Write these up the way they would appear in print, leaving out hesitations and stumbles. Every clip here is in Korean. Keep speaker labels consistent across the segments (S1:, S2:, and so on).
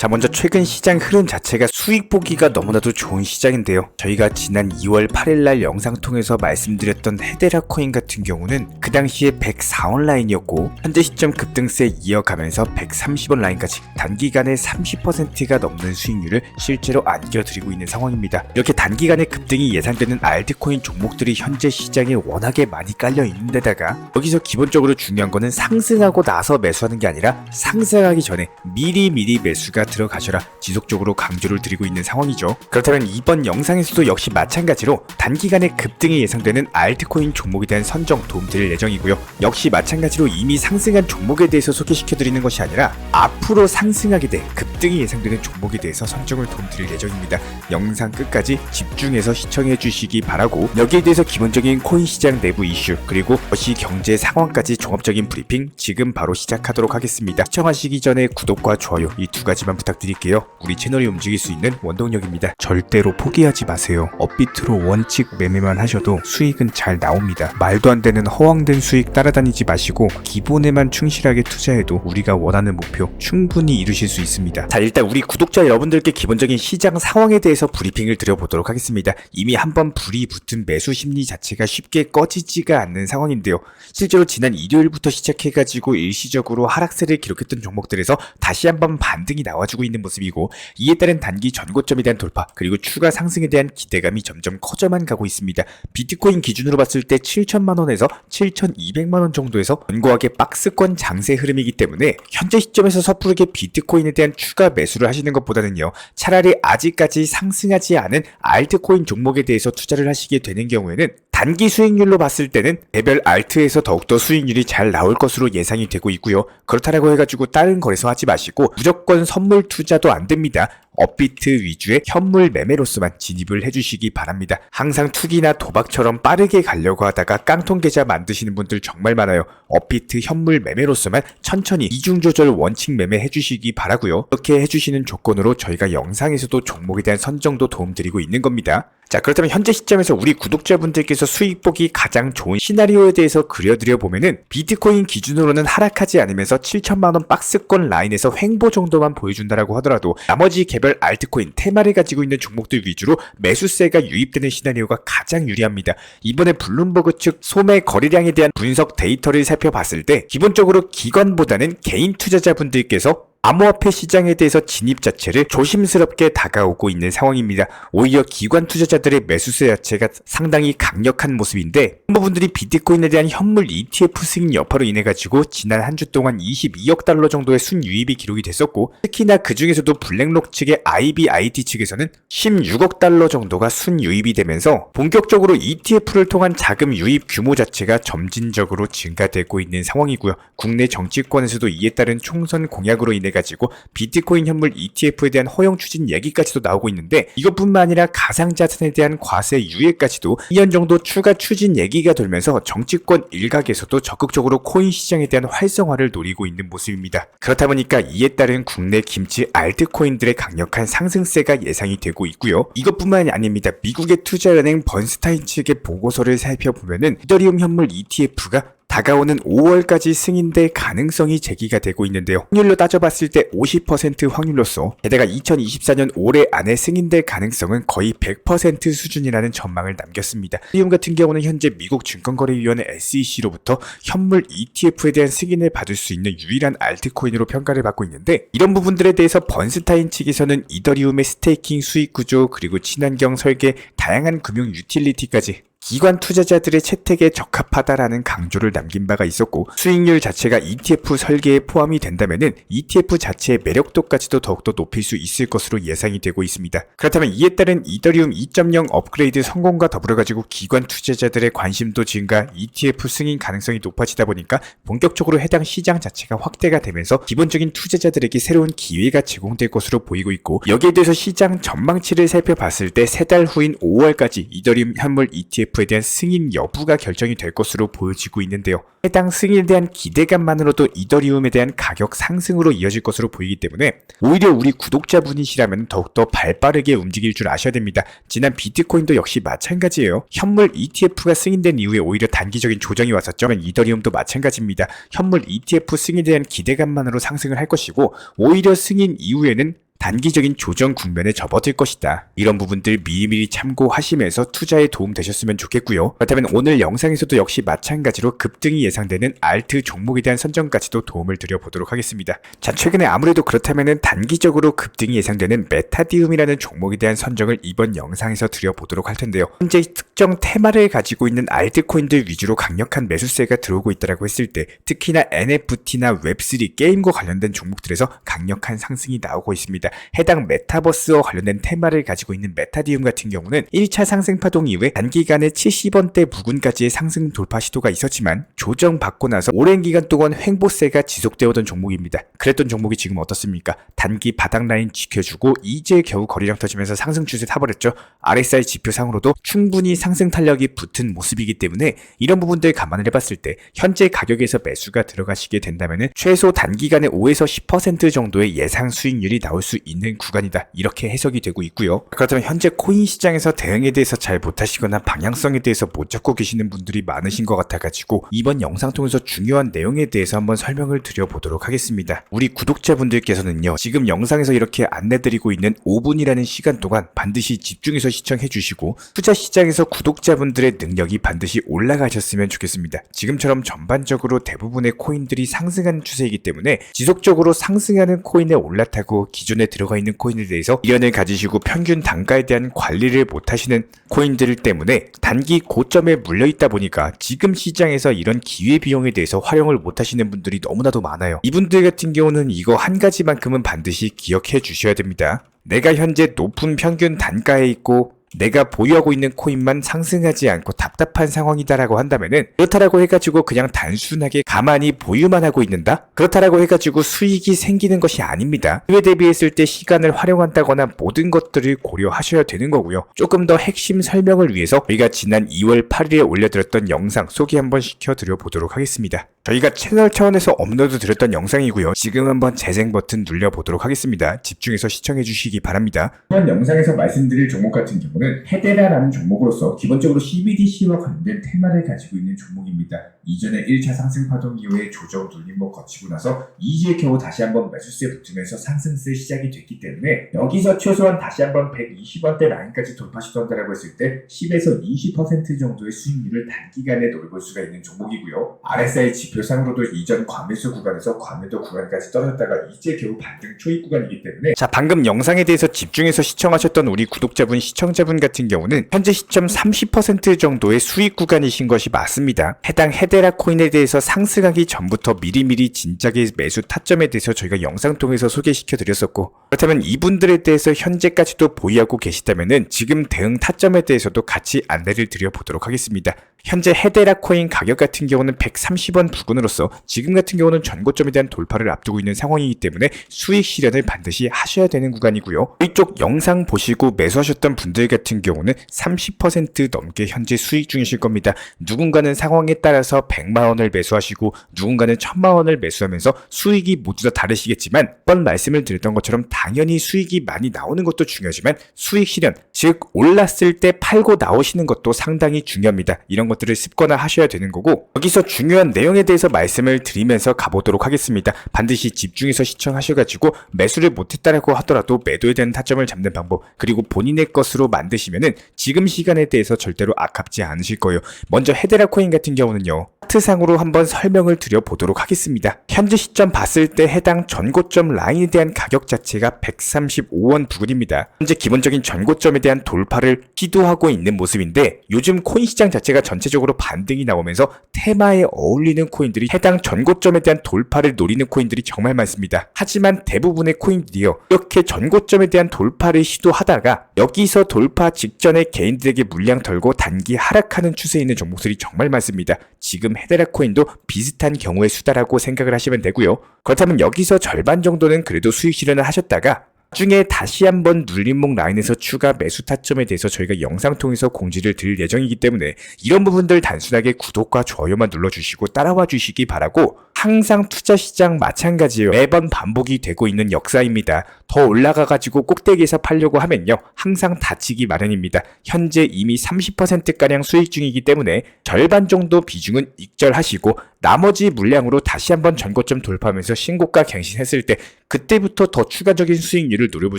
S1: 자, 먼저 최근 시장 흐름 자체가 수익 보기가 너무나도 좋은 시장인데요. 저희가 지난 2월 8일날 영상 통해서 말씀드렸던 헤데라 코인 같은 경우는 그 당시에 104원 라인이었고 현재 시점 급등세 이어가면서 130원 라인까지 단기간에 30%가 넘는 수익률을 실제로 안겨드리고 있는 상황입니다. 이렇게 단기간에 급등이 예상되는 알트코인 종목들이 현재 시장에 워낙에 많이 깔려 있는 데다가 여기서 기본적으로 중요한 거는 상승하고 나서 매수하는 게 아니라 상승하기 전에 미리 매수가 들어가셔라 지속적으로 강조를 드리고 있는 상황이죠. 그렇다면 이번 영상에서도 역시 마찬가지로 단기간에 급등이 예상되는 알트코인 종목에 대한 선정 도움드릴 예정이고요. 역시 마찬가지로 이미 상승한 종목에 대해서 소개시켜드리는 것이 아니라 앞으로 상승하게 될 급등이 예상되는 종목에 대해서 선정을 도움드릴 예정입니다. 영상 끝까지 집중해서 시청해 주시기 바라고 여기에 대해서 기본적인 코인 시장 내부 이슈 그리고 거시 경제 상황까지 종합적인 브리핑 지금 바로 시작하도록 하겠습니다. 시청하시기 전에 구독과 좋아요 이 두 가지만 부탁드릴게요. 우리 채널이 움직일 수 있는 원동력입니다. 절대로 포기하지 마세요. 업비트로 원칙 매매만 하셔도 수익은 잘 나옵니다. 말도 안 되는 허황된 수익 따라다니지 마시고 기본에만 충실하게 투자해도 우리가 원하는 목표 충분히 이루실 수 있습니다. 자, 일단 우리 구독자 여러분들께 기본적인 시장 상황에 대해서 브리핑을 드려보도록 하겠습니다. 이미 한번 불이 붙은 매수 심리 자체가 쉽게 꺼지지가 않는 상황인데요. 실제로 지난 일요일부터 시작해가지고 일시적으로 하락세를 기록했던 종목들에서 다시 한번 반등이 나와주고 있는 모습이고 이에 따른 단기 전고점에 대한 돌파 그리고 추가 상승에 대한 기대감이 점점 커져만 가고 있습니다. 비트코인 기준으로 봤을 때 7천만원에서 7,200만원 정도에서 견고하게 박스권 장세 흐름이기 때문에 현재 시점에서 섣부르게 비트코인에 대한 추가 매수를 하시는 것보다는요 차라리 아직까지 상승하지 않은 알트코인 종목에 대해서 투자를 하시게 되는 경우에는 단기 수익률로 봤을 때는 개별 알트에서 더욱더 수익률이 잘 나올 것으로 예상이 되고 있고요. 그렇다고 해가지고 다른 거래소 하지 마시고 무조건 선물 투자도 안 됩니다. 업비트 위주의 현물 매매로서만 진입을 해주시기 바랍니다. 항상 투기나 도박처럼 빠르게 가려고 하다가 깡통 계좌 만드시는 분들 정말 많아요. 업비트 현물 매매로서만 천천히 이중 조절 원칙 매매 해주시기 바라고요. 이렇게 해주시는 조건으로 저희가 영상에서도 종목에 대한 선정도 도움드리고 있는 겁니다. 자, 그렇다면 현재 시점에서 우리 구독자분들께서 수익 보기 가장 좋은 시나리오에 대해서 그려드려 보면은 비트코인 기준으로는 하락하지 않으면서 7천만원 박스권 라인에서 횡보 정도만 보여준다라고 하더라도 나머지 개별 알트코인 테마를 가지고 있는 종목들 위주로 매수세가 유입되는 시나리오가 가장 유리합니다. 이번에 블룸버그 측 소매 거래량에 대한 분석 데이터를 살펴봤을 때 기본적으로 기관보다는 개인 투자자분들께서 암호화폐 시장에 대해서 진입 자체를 조심스럽게 다가오고 있는 상황입니다. 오히려 기관 투자자들의 매수세 자체가 상당히 강력한 모습인데 부분들이 비트코인에 대한 현물 ETF 승인 여파로 인해 가지고 지난 한 주 동안 22억 달러 정도의 순유입이 기록이 됐었고 특히나 그 중에서도 블랙록 측의 IBIT 측에서는 16억 달러 정도가 순유입이 되면서 본격적으로 ETF를 통한 자금 유입 규모 자체가 점진적으로 증가되고 있는 상황이고요. 국내 정치권에서도 이에 따른 총선 공약으로 인해 가지고 비트코인 현물 ETF에 대한 허용 추진 얘기까지도 나오고 있는데 이것뿐만 아니라 가상자산에 대한 과세 유예까지도 2년 정도 추가 추진 얘기가 돌면서 정치권 일각에서도 적극적으로 코인 시장에 대한 활성화를 노리고 있는 모습입니다. 그렇다 보니까 이에 따른 국내 김치 알트코인들의 강력한 상승세가 예상이 되고 있고요. 이것뿐만이 아닙니다. 미국의 투자은행 번스타인 측의 보고서를 살펴보면은 이더리움 현물 ETF가 다가오는 5월까지 승인될 가능성이 제기가 되고 있는데요. 확률로 따져봤을 때 50% 확률로서 게다가 2024년 올해 안에 승인될 가능성은 거의 100% 수준이라는 전망을 남겼습니다. 이더리움 같은 경우는 현재 미국 증권거래위원회 SEC로부터 현물 ETF에 대한 승인을 받을 수 있는 유일한 알트코인으로 평가를 받고 있는데 이런 부분들에 대해서 번스타인 측에서는 이더리움의 스테이킹 수익 구조 그리고 친환경 설계, 다양한 금융 유틸리티까지 기관 투자자들의 채택에 적합하다라는 강조를 남긴 바가 있었고 수익률 자체가 ETF 설계에 포함이 된다면은 ETF 자체의 매력도까지도 더욱더 높일 수 있을 것으로 예상이 되고 있습니다. 그렇다면 이에 따른 이더리움 2.0 업그레이드 성공과 더불어 가지고 기관 투자자들의 관심도 증가, ETF 승인 가능성이 높아지다 보니까 본격적으로 해당 시장 자체가 확대가 되면서 기본적인 투자자들에게 새로운 기회가 제공될 것으로 보이고 있고 여기에 대해서 시장 전망치를 살펴봤을 때 3달 후인 5월까지 이더리움 현물 ETF에 대한 승인 여부가 결정이 될 것으로 보여지고 있는데요. 해당 승인에 대한 기대감만으로도 이더리움에 대한 가격 상승으로 이어질 것으로 보이기 때문에 오히려 우리 구독자분이시라면 더욱더 발빠르게 움직일 줄 아셔야 됩니다. 지난 비트코인도 역시 마찬가지예요. 현물 ETF가 승인된 이후에 오히려 단기적인 조정이 왔었죠. 이더리움도 마찬가지입니다. 현물 ETF 승인에 대한 기대감만으로 상승을 할 것이고 오히려 승인 이후에는 단기적인 조정 국면에 접어들 것이다. 이런 부분들 미리미리 참고하시면서 투자에 도움 되셨으면 좋겠고요. 그렇다면 오늘 영상에서도 역시 마찬가지로 급등이 예상되는 알트 종목에 대한 선정까지도 도움을 드려보도록 하겠습니다. 자, 최근에 아무래도 그렇다면 단기적으로 급등이 예상되는 메타디움이라는 종목에 대한 선정을 이번 영상에서 드려보도록 할 텐데요. 현재 특정 테마를 가지고 있는 알트코인들 위주로 강력한 매수세가 들어오고 있다고 했을 때 특히나 NFT나 웹3 게임과 관련된 종목들에서 강력한 상승이 나오고 있습니다. 해당 메타버스와 관련된 테마를 가지고 있는 메타디움 같은 경우는 1차 상승 파동 이후에 단기간에 70원대 부근까지의 상승 돌파 시도가 있었지만 조정받고 나서 오랜 기간 동안 횡보세가 지속되어던 종목입니다. 그랬던 종목이 지금 어떻습니까? 단기 바닥 라인 지켜주고 이제 겨우 거리랑 터지면서 상승 추세 타버렸죠. RSI 지표상으로도 충분히 상승 탄력이 붙은 모습이기 때문에 이런 부분들 감안을 해봤을 때 현재 가격에서 매수가 들어가시게 된다면 최소 단기간에 5에서 10% 정도의 예상 수익률이 나올 수 있는 구간이다. 이렇게 해석이 되고 있고요. 그렇다면 현재 코인 시장에서 대응에 대해서 잘 못하시거나 방향성에 대해서 못 잡고 계시는 분들이 많으신 것 같아가지고 이번 영상 통해서 중요한 내용에 대해서 한번 설명을 드려보도록 하겠습니다. 우리 구독자분들께서는요, 지금 영상에서 이렇게 안내드리고 있는 5분이라는 시간 동안 반드시 집중해서 시청해 주시고 투자 시장에서 구독자분들의 능력이 반드시 올라가셨으면 좋겠습니다. 지금처럼 전반적으로 대부분의 코인들이 상승하는 추세이기 때문에 지속적으로 상승하는 코인에 올라타고 기존에 들어가 있는 코인에 대해서 미련을 가지시고 평균 단가에 대한 관리를 못하시는 코인들 때문에 단기 고점에 물려있다 보니까 지금 시장에서 이런 기회비용에 대해서 활용을 못하시는 분들이 너무나도 많아요. 이분들 같은 경우는 이거 한 가지만큼은 반드시 기억해 주셔야 됩니다. 내가 현재 높은 평균 단가에 있고 내가 보유하고 있는 코인만 상승하지 않고 답답한 상황이다라고 한다면은 그렇다라고 해가지고 그냥 단순하게 가만히 보유만 하고 있는다? 그렇다라고 해가지고 수익이 생기는 것이 아닙니다. 그에 대비했을 때 시간을 활용한다거나 모든 것들을 고려하셔야 되는 거고요. 조금 더 핵심 설명을 위해서 저희가 지난 2월 8일에 올려드렸던 영상 소개 한번 시켜드려 보도록 하겠습니다. 저희가 채널 차원에서 업로드 드렸던 영상이고요. 지금 한번 재생 버튼 눌려보도록 하겠습니다. 집중해서 시청해 주시기 바랍니다. 이번 영상에서 말씀드릴 종목 같은 경우는 헤데라라는 종목으로서 기본적으로 CBDC와 관련된 테마를 가지고 있는 종목입니다. 이전에 1차 상승 파동 이후에 조정 눌림목 거치고 나서 이제 겨우 다시 한번 매수세 붙으면서 상승세 시작이 됐기 때문에 여기서 최소한 다시 한번 120원대 라인까지 돌파 시도한다라고 했을 때 10에서 20% 정도의 수익률을 단기간에 노려볼 수가 있는 종목이고요. RSI 지표상으로도 이전 과매수 구간에서 과매도 구간까지 떨어졌다가 이제 겨우 반등 초입 구간이기 때문에 자, 방금 영상에 대해서 집중해서 시청하셨던 우리 구독자분, 시청자분 같은 경우는 현재 시점 30% 정도의 수익 구간이신 것이 맞습니다. 해당 헤데라 코인에 대해서 상승하기 전부터 미리미리 진작의 매수 타점에 대해서 저희가 영상 통해서 소개시켜 드렸었고, 그렇다면 이분들에 대해서 현재까지도 보유하고 계시다면은 지금 대응 타점에 대해서도 같이 안내를 드려보도록 하겠습니다. 현재 헤데라 코인 가격 같은 경우는 130원 부근으로서 지금 같은 경우는 전고점에 대한 돌파를 앞두고 있는 상황이기 때문에 수익 실현을 반드시 하셔야 되는 구간이고요. 이쪽 영상 보시고 매수하셨던 분들 같은 경우는 30% 넘게 현재 수익 중이실 겁니다. 누군가는 상황에 따라서 100만원을 매수하시고 누군가는 1000만원을 매수하면서 수익이 모두 다 다르시겠지만 번 말씀을 드렸던 것처럼 당연히 수익이 많이 나오는 것도 중요하지만 수익 실현, 즉 올랐을 때 팔고 나오시는 것도 상당히 중요합니다. 이런 것들을 습관화 하셔야 되는 거고, 여기서 중요한 내용에 대해서 말씀을 드리면서 가보도록 하겠습니다. 반드시 집중해서 시청하셔가지고 매수를 못했다라고 하더라도 매도에 대한 타점을 잡는 방법, 그리고 본인의 것으로 만드시면은 지금 시간에 대해서 절대로 아깝지 않으실 거예요. 먼저 헤데라 코인 같은 경우는요, 차트상으로 한번 설명을 드려보도록 하겠습니다. 현재 시점 봤을 때 해당 전고점 라인에 대한 가격 자체가 135원 부근입니다. 현재 기본적인 전고점에 대한 돌파를 시도하고 있는 모습인데, 요즘 코인 시장 자체가 전체적으로 반등이 나오면서 테마에 어울리는 코인들이 해당 전고점에 대한 돌파를 노리는 코인들이 정말 많습니다. 하지만 대부분의 코인들이요, 이렇게 전고점에 대한 돌파를 시도하다가 여기서 돌파 직전에 개인들에게 물량 털고 단기 하락하는 추세에 있는 종목들이 정말 많습니다. 지금 헤데라 코인도 비슷한 경우의 수다라고 생각을 하시면 되고요. 그렇다면 여기서 절반 정도는 그래도 수익 실현을 하셨다가 나중에 다시 한번 눌림목 라인에서 추가 매수 타점에 대해서 저희가 영상 통해서 공지를 드릴 예정이기 때문에 이런 부분들 단순하게 구독과 좋아요만 눌러주시고 따라와 주시기 바라고, 항상 투자 시장 마찬가지예요. 매번 반복이 되고 있는 역사입니다. 더 올라가가지고 꼭대기에서 팔려고 하면요, 항상 다치기 마련입니다. 현재 이미 30%가량 수익 중이기 때문에 절반 정도 비중은 익절하시고 나머지 물량으로 다시 한번 전고점 돌파하면서 신고가 갱신했을 때 그때부터 더 추가적인 수익률을 수익률을 노려볼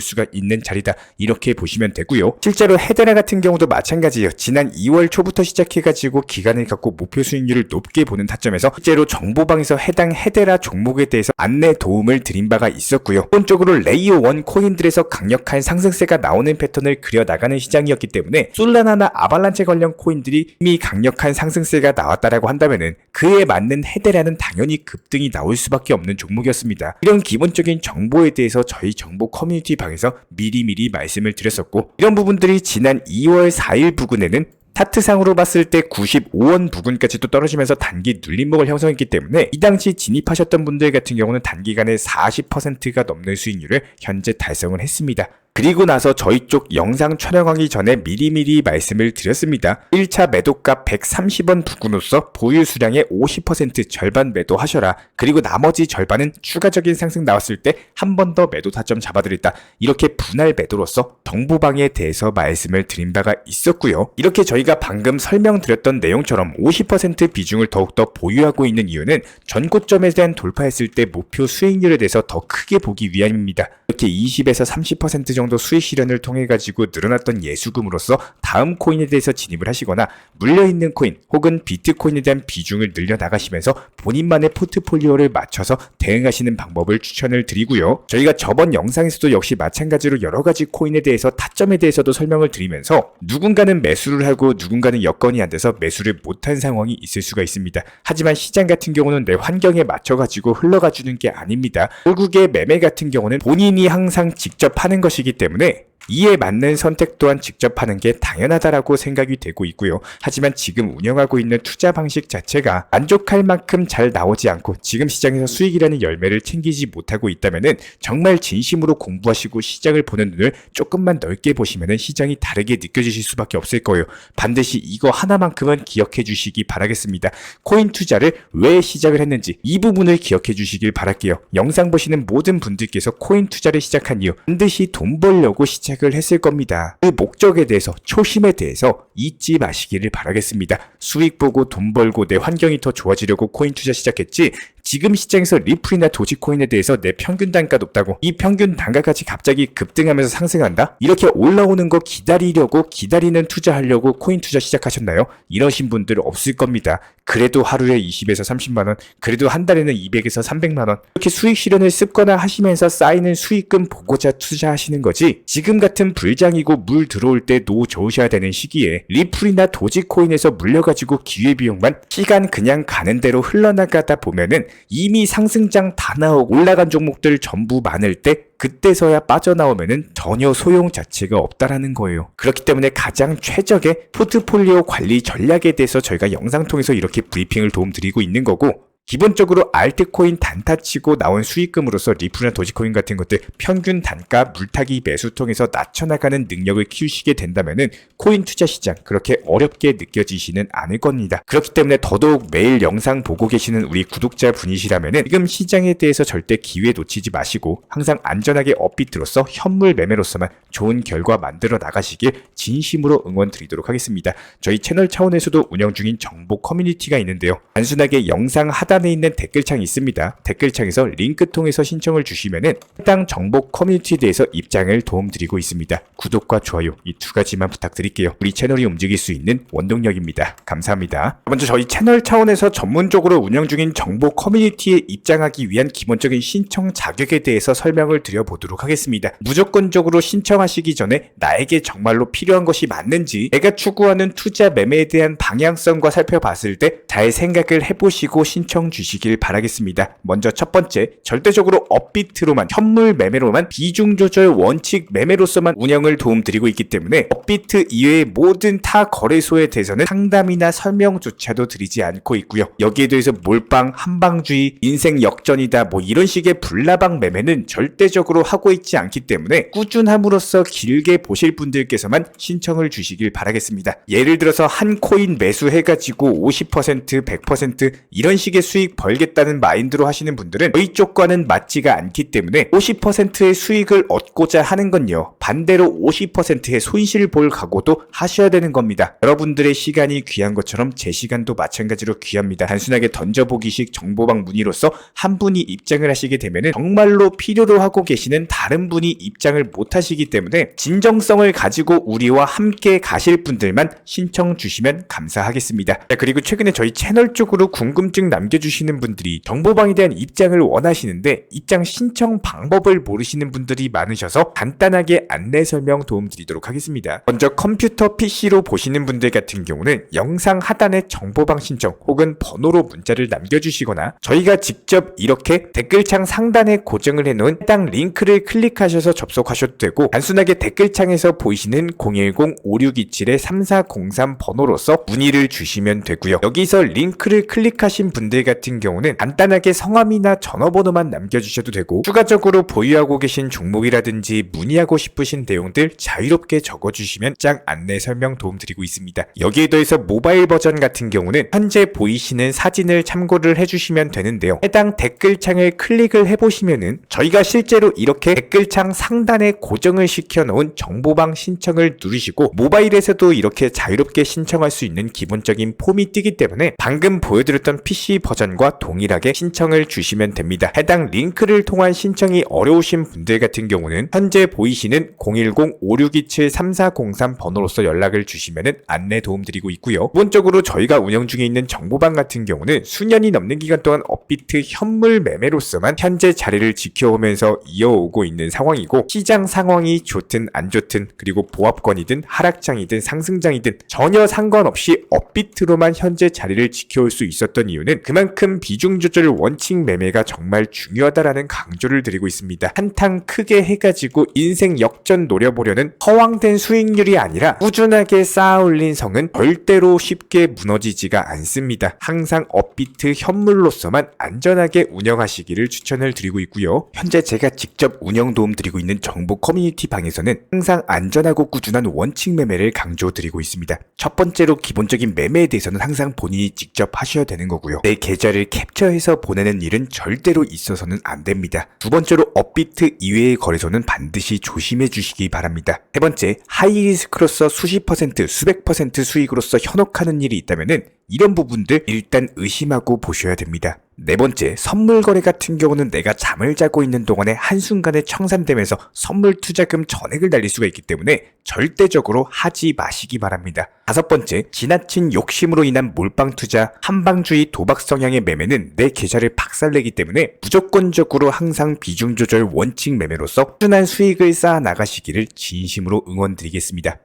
S1: 수가 있는 자리다, 이렇게 보시면 되고요. 실제로 헤데라 같은 경우도 마찬가지예요. 지난 2월 초부터 시작해가지고 기간을 갖고 목표 수익률을 높게 보는 타점에서 실제로 정보방에서 해당 헤데라 종목에 대해서 안내 도움을 드린 바가 있었고요. 기본적으로 레이어 1 코인들에서 강력한 상승세가 나오는 패턴을 그려나가는 시장이었기 때문에 솔라나나 아발란체 관련 코인들이 이미 강력한 상승세가 나왔다라고 한다면은 그에 맞는 헤데라는 당연히 급등이 나올 수밖에 없는 종목이었습니다. 이런 기본적인 정보에 대해서 저희 정보 커뮤니티 방에서 미리미리 말씀을 드렸었고, 이런 부분들이 지난 2월 4일 부근에는 차트상으로 봤을 때 95원 부근까지도 떨어지면서 단기 눌림목을 형성했기 때문에 이 당시 진입하셨던 분들 같은 경우는 단기간에 40%가 넘는 수익률을 현재 달성을 했습니다. 그리고 나서 저희 쪽 영상 촬영하기 전에 미리미리 말씀을 드렸습니다. 1차 매도가 130원 부근으로서 보유 수량의 50% 절반 매도하셔라. 그리고 나머지 절반은 추가적인 상승 나왔을 때 한 번 더 매도 타점 잡아드렸다. 이렇게 분할 매도로서 정보방에 대해서 말씀을 드린 바가 있었고요. 이렇게 저희가 방금 설명드렸던 내용처럼 50% 비중을 더욱더 보유하고 있는 이유는 전고점에 대한 돌파했을 때 목표 수익률에 대해서 더 크게 보기 위함입니다. 이렇게 20에서 30% 정도 수익 실현을 통해 가지고 늘어났던 예수금으로서 다음 코인에 대해서 진입을 하시거나 물려있는 코인 혹은 비트코인에 대한 비중을 늘려나가시면서 본인만의 포트폴리오를 맞춰서 대응하시는 방법을 추천을 드리고요. 저희가 저번 영상에서도 역시 마찬가지로 여러가지 코인에 대해서 타점에 대해서도 설명을 드리면서 누군가는 매수를 하고 누군가는 여건이 안 돼서 매수를 못한 상황이 있을 수가 있습니다. 하지만 시장 같은 경우는 내 환경에 맞춰가지고 흘러가주는 게 아닙니다. 결국에 매매 같은 경우는 본인이 항상 직접 하는 것이기 때문에 이에 맞는 선택 또한 직접 하는 게 당연하다라고 생각이 되고 있고요. 하지만 지금 운영하고 있는 투자 방식 자체가 만족할 만큼 잘 나오지 않고 지금 시장에서 수익이라는 열매를 챙기지 못하고 있다면은 정말 진심으로 공부하시고 시장을 보는 눈을 조금만 넓게 보시면은 시장이 다르게 느껴지실 수밖에 없을 거예요. 반드시 이거 하나만큼은 기억해 주시기 바라겠습니다. 코인 투자를 왜 시작을 했는지 이 부분을 기억해 주시길 바랄게요. 영상 보시는 모든 분들께서 코인 투자를 시작한 이유 반드시 돈 벌려고 시작을 했을 겁니다. 그 목적에 대해서 초심에 대해서 잊지 마시기를 바라겠습니다. 수익 보고 돈 벌고 내 환경이 더 좋아지려고 코인 투자 시작했지 지금 시장에서 리플이나 도지코인에 대해서 내 평균 단가 높다고 이 평균 단가까지 갑자기 급등하면서 상승한다? 이렇게 올라오는 거 기다리려고 기다리는 투자하려고 코인 투자 시작하셨나요? 이러신 분들 없을 겁니다. 그래도 하루에 20에서 30만원, 그래도 한 달에는 200에서 300만원 이렇게 수익 실현을 습관화 하시면서 쌓이는 수익금 보고자 투자하시는 거지 지금 같은 불장이고 물 들어올 때 노 좋으셔야 되는 시기에 리플이나 도지코인에서 물려가지고 기회비용만 시간 그냥 가는 대로 흘러나가다 보면은 이미 상승장 다 나오고 올라간 종목들 전부 많을 때 그때서야 빠져나오면은 전혀 소용 자체가 없다라는 거예요. 그렇기 때문에 가장 최적의 포트폴리오 관리 전략에 대해서 저희가 영상 통해서 이렇게 브리핑을 도움드리고 있는 거고 기본적으로 알트코인 단타치고 나온 수익금으로서 리플이나 도지코인 같은 것들 평균 단가 물타기 매수 통해서 낮춰나가는 능력을 키우시게 된다면은 코인 투자 시장 그렇게 어렵게 느껴지시는 않을 겁니다. 그렇기 때문에 더더욱 매일 영상 보고 계시는 우리 구독자 분이시라면은 지금 시장에 대해서 절대 기회 놓치지 마시고 항상 안전하게 업비트로서 현물 매매로서만 좋은 결과 만들어 나가시길 진심으로 응원 드리도록 하겠습니다. 저희 채널 차원에서도 운영 중인 정보 커뮤니티가 있는데요. 단순하게 영상 하단에 있는 댓글창이 있습니다. 댓글창에서 링크 통해서 신청을 주시면은 해당 정보 커뮤니티에 대해서 입장을 도움드리고 있습니다. 구독과 좋아요 이 두 가지만 부탁드릴게요. 우리 채널이 움직일 수 있는 원동력입니다. 감사합니다. 먼저 저희 채널 차원에서 전문적으로 운영 중인 정보 커뮤니티에 입장하기 위한 기본적인 신청 자격에 대해서 설명을 드려보도록 하겠습니다. 무조건적으로 신청하시기 전에 나에게 정말로 필요한 것이 맞는지 내가 추구하는 투자 매매에 대한 방향성과 살펴봤을 때 잘 생각을 해보시고 신청 주시길 바라겠습니다. 먼저 첫 번째, 절대적으로 업비트로만 현물 매매로만 비중 조절 원칙 매매로서만 운영을 도움드리고 있기 때문에 업비트 이외의 모든 타 거래소에 대해서는 상담이나 설명조차도 드리지 않고 있고요. 여기에 대해서 몰빵, 한방주의, 인생 역전이다 뭐 이런 식의 불나방 매매는 절대적으로 하고 있지 않기 때문에 꾸준함으로써 길게 보실 분들께서만 신청을 주시길 바라겠습니다. 예를 들어서 한 코인 매수해가지고 50%, 100% 이런 식의 수익 벌겠다는 마인드로 하시는 분들은 저희 쪽과는 맞지가 않기 때문에 50%의 수익을 얻고자 하는 건요 반대로 50%의 손실 볼 각오도 하셔야 되는 겁니다. 여러분들의 시간이 귀한 것처럼 제 시간도 마찬가지로 귀합니다. 단순하게 던져보기식 정보방 문의로서 한 분이 입장을 하시게 되면 정말로 필요로 하고 계시는 다른 분이 입장을 못 하시기 때문에 진정성을 가지고 우리와 함께 가실 분들만 신청 주시면 감사하겠습니다. 자, 그리고 최근에 저희 채널 쪽으로 궁금증 남겨주시는 분들이 정보방에 대한 입장을 원하시는데 입장 신청 방법을 모르시는 분들이 많으셔서 간단하게 안내 설명 도움드리도록 하겠습니다. 먼저 컴퓨터 PC로 보시는 분들 같은 경우는 영상 하단에 정보방 신청 혹은 번호로 문자를 남겨주시거나 저희가 직접 이렇게 댓글창 상단에 고정을 해놓은 해당 링크를 클릭하셔서 접속하셔도 되고 단순하게 댓글창에서 보이시는 010-5627-3403 번호로서 문의를 주시면 되고요. 여기서 링크를 클릭하신 분들 같은 경우는 간단하게 성함이나 전화번호만 남겨주셔도 되고 추가적으로 보유하고 계신 종목이라든지 문의하고 싶으신 내용들 자유롭게 적어주시면 짱 안내 설명 도움드리고 있습니다. 여기에 더해서 모바일 버전 같은 경우는 현재 보이시는 사진을 참고를 해주시면 되는데요. 해당 댓글창을 클릭을 해보시면은 저희가 실제로 이렇게 댓글창 상단에 고정을 시켜놓은 정보방 신청을 누르시고 모바일에서도 이렇게 자유롭게 신청할 수 있는 기본적인 폼이 뜨기 때문에 방금 보여드렸던 PC 버전과 동일하게 신청을 주시면 됩니다. 해당 링크를 통한 신청이 어려우신 분들 같은 경우는 현재 보이시는 010-5627-3403 번호로서 연락을 주시면 안내 도움드리고 있고요. 기본적으로 저희가 운영 중에 있는 정보방 같은 경우는 수년이 넘는 기간 동안 업비트 현물 매매로서만 현재 자리를 지켜오면서 이어오고 있는 상황이고 시장 상황이 좋든 안 좋든 그리고 보합권이든 하락장이든 상승장이든 전혀 상관없이 업비트로만 현재 자리를 지켜올 수 있었던 이유는 그만큼 비중 조절 원칙 매매가 정말 중요하다라는 강조를 드리고 있습니다. 한탕 크게 해가지고 인생 역전 노려보려는 허황된 수익률이 아니라 꾸준하게 쌓아올린 성은 절대로 쉽게 무너지지가 않습니다. 항상 업비트 현물로서만 안전하게 운영하시기를 추천을 드리고 있고요. 현재 제가 직접 운영 도움 드리고 있는 정보 커뮤니티 방에서는 항상 안전하고 꾸준한 원칙 매매를 강조드리고 있습니다. 첫 번째로 기본적인 매매에 대해서는 항상 본인이 직접 하셔야 되는 거고요. 내 계좌를 캡처해서 보내는 일은 절대로 있어서는 안 됩니다. 두 번째로 업비트 이외의 거래소는 반드시 조심해 주시기 바랍니다. 세 번째, 하이리스크로서 수십 퍼센트, 수백 퍼센트 수익으로서 현혹하는 일이 있다면은 이런 부분들 일단 의심하고 보셔야 됩니다. 네 번째, 선물 거래 같은 경우는 내가 잠을 자고 있는 동안에 한순간에 청산되면서 선물 투자금 전액을 날릴 수가 있기 때문에 절대적으로 하지 마시기 바랍니다. 다섯 번째, 지나친 욕심으로 인한 몰빵 투자, 한방주의 도박 성향의 매매는 내 계좌를 박살내기 때문에 무조건적으로 항상 비중 조절 원칙 매매로서 꾸준한 수익을 쌓아 나가시기를 진심으로 응원드리겠습니다.